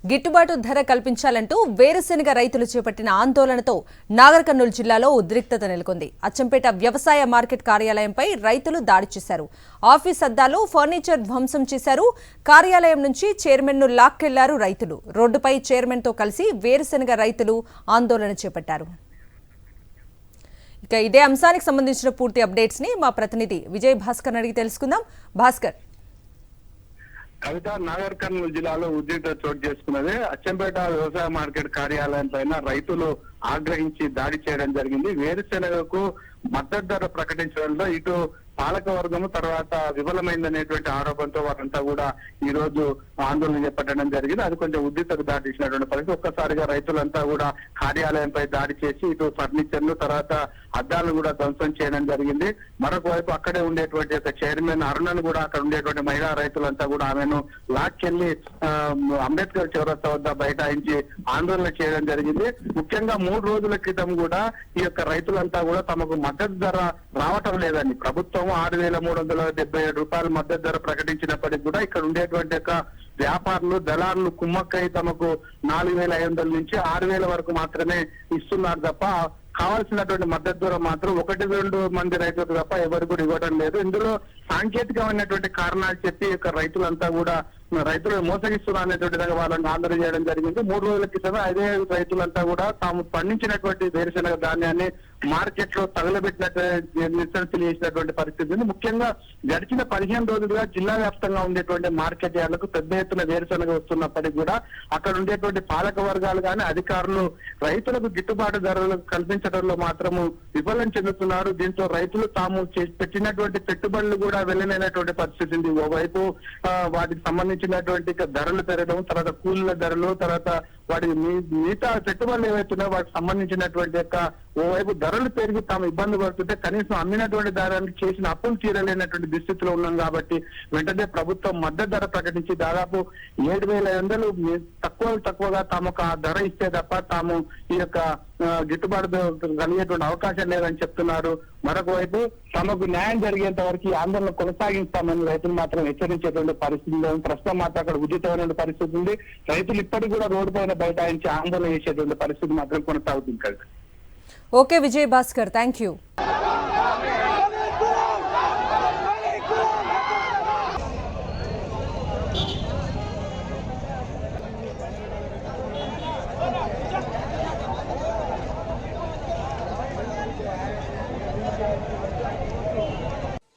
గిట్టుబాటు ధర కల్పించాలంటూ వేరుశెనగ రైతులు చేపట్టిన ఆందోళనతో నాగర్ కర్నూలు జిల్లాలో ఉద్రిక్తత నెలకొంది. అచ్చంపేట వ్యవసాయ మార్కెట్ కార్యాలయంపై రైతులు దాడి చేశారు. ఆఫీస్ అద్దాలు, ఫర్నిచర్ ధ్వంసం చేశారు. కార్యాలయం నుంచి చైర్మన్ను లాక్కెళ్లారు రైతులు. రోడ్డుపై చైర్మన్తో కలిసి వేరుశెనగ రైతులు ఆందోళన చేపట్టారు. ఇక ఇదే అంశానికి సంబంధించిన పూర్తి అప్డేట్స్ ని మా ప్రతినిధి విజయ్ భాస్కర్ అడిగి తెలుసుకుందాం. భాస్కర్, కవిత, నాగర్ కర్నూలు జిల్లాలో ఉద్రిక్తత చోటు చేసుకున్నది. అచ్చంపేట వ్యవసాయ మార్కెట్ కార్యాలయం పైన రైతులు ఆగ్రహించి దాడి చేయడం జరిగింది. వేరుశెనగకు మద్దతు ధర ప్రకటించడంలో ఇటు పాలక వర్గము తర్వాత విఫలమైందనేటువంటి ఆరోపణతో వారంతా కూడా ఈ రోజు ఆందోళన చేపట్టడం జరిగింది. అది కొంచెం ఉద్రిక్తకు దాటించినటువంటి పరిస్థితి. ఒక్కసారిగా రైతులంతా కూడా కార్యాలయంపై దాడి చేసి ఇటు ఫర్నిచర్లు తర్వాత అద్దాలను కూడా ధ్వంసం చేయడం జరిగింది. మరొక వైపు అక్కడే ఉండేటువంటి చైర్మన్ అరుణను కూడా అక్కడ ఉండేటువంటి మహిళా రైతులంతా కూడా ఆమెను లాక్కెళ్లి అంబేద్కర్ చౌరస్తా వద్ద బైఠాయించి ఆందోళన చేయడం జరిగింది. ముఖ్యంగా 3 రోజుల క్రితం కూడా ఈ యొక్క రైతులంతా కూడా తమకు మద్దతు ధర రావటం లేదని ప్రభుత్వం 6,377 రూపాయల మద్దతు ధర ప్రకటించినప్పటికీ కూడా ఇక్కడ ఉండేటువంటి వ్యాపారులు, దళారులు కుమ్మక్కై తమకు 4,500 నుంచి 6,000 వరకు మాత్రమే ఇస్తున్నారు తప్ప కావాల్సినటువంటి మద్దతు ధర మాత్రం 1-2 మంది రైతులకు తప్ప ఎవరు కూడా ఇవ్వడం లేదు. ఇందులో సాంకేతికమైనటువంటి కారణాలు చెప్పి రైతులంతా కూడా రైతులు మోసగిస్తున్నారు అనేటువంటి విధంగా వాళ్ళని ఆందోళన చేయడం జరిగింది. 3 రోజుల క్రితమే అదే రైతులంతా కూడా తాము పండించినటువంటి వేరుశెనగ ధాన్యాన్ని మార్కెట్ లో తగలబెట్టినట్టు నిరసన చేసినటువంటి పరిస్థితి ఉంది. ముఖ్యంగా గడిచిన 15 రోజులుగా జిల్లా వ్యాప్తంగా ఉండేటువంటి మార్కెట్ యార్డులకు పెద్ద ఎత్తున వేరుశెనగ వస్తున్నప్పటికీ కూడా అక్కడ ఉండేటువంటి పాలక వర్గాలు కానీ అధికారులు రైతులకు గిట్టుబాటు ధరలు కల్పించడంలో మాత్రము విఫలం చెందుతున్నారు. దీంతో రైతులు తాము పెట్టినటువంటి పెట్టుబడులు కూడా వెళ్ళలేనటువంటి పరిస్థితి ఉంది. ఓవైపు వాటికి సంబంధించినటువంటి ధరలు పెరగడం, తర్వాత కూలీల ధరలు, తర్వాత వాటి మిగతా పెట్టుబడులు ఏవైతున్నాయో వాటికి సంబంధించినటువంటి ఓవైపు ధరలు పెరిగి తాము ఇబ్బంది పడుతుంటే కనీసం అమ్మినటువంటి ధరలకు చేసిన అప్పులు తీరలేనటువంటి దుస్థితిలో ఉన్నాం. కాబట్టి వెంటనే ప్రభుత్వం మద్దతు ధర ప్రకటించి దాదాపు 7,500 తక్కువగా తమకు ఆ ధర ఇస్తే తప్ప తాము ఈ యొక్క గిట్టుబాటు కలిగేటువంటి అవకాశం లేదని చెప్తున్నారు. మరొక వైపు తమకు న్యాయం జరిగేంత వరకు ఈ ఆందోళన కొనసాగిస్తామని రైతులు మాత్రం హెచ్చరించేటువంటి పరిస్థితి లేదు. ప్రస్తుతం మాత్రం అక్కడ ఉచితమైన పరిస్థితి ఉంది. రైతులు ఇప్పటికి కూడా రోడ్డు పైన బైఠాయించి ఆందోళన చేసేటువంటి పరిస్థితి మాత్రం కొనసాగుతుంది. Okay Vijay Bhaskar, thank you.